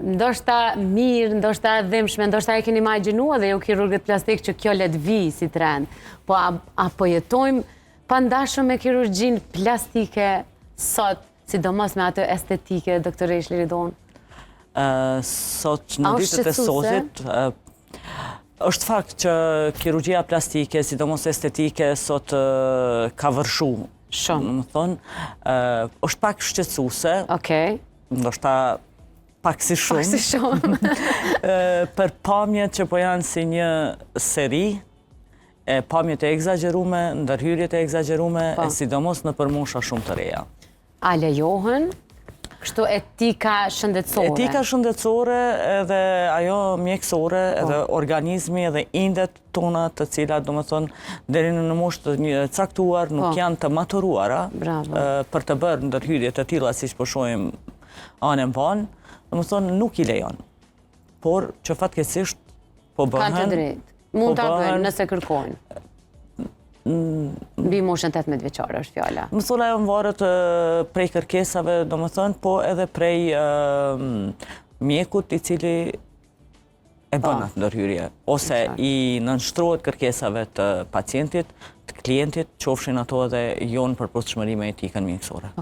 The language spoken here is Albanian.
Ndoshta mirë, ndoshta dhimbshme, ndoshta e keni imagjinua dhe ju kirurgët plastik që kjo let vi si trend. Po apo jetojmë pa ndashur me kirurgjin plastike sot, sidomos me atë estetike, doktoresh Liridon? Sot në ditët e sotit, është fakt që kirurgjia plastike, sidomos estetike, sot ka vërshu. Shumë. Më thonë, është pak shqetësuese. Okej. Ndoshta pak si shumë. Pak si shumë. Për pamjet që po janë si një seri, pamjet e egzagerume, ndërhyrjet e egzagerume, sidomos në përmosha shumë të reja. A lejohen? Kështu etika shëndetësore? Etika shëndetësore edhe ajo mjekësore, edhe organizmi edhe indet tona të cilat, do më thonë, deri në moshë të caktuar, nuk janë të maturuara për të bërë ndërhyrje të tilla siç po shohim anën vonë, do më thonë, nuk i lejon. Por që fatkeqësisht po bëhen. Kanë të drejtë. Mund ta bëjnë nëse kërkojnë. Mbi moshën 18 vjeçare është fjala. Më thonë ajo varet prej kërkesave, do më thonë, po edhe prej mjekut i cili e bën atë ndërhyrje. Ose i nënshtrohet kërkesave të pacientit, të klientit, qofshin ato edhe jonë përputhshmëri me etikën mjekësore.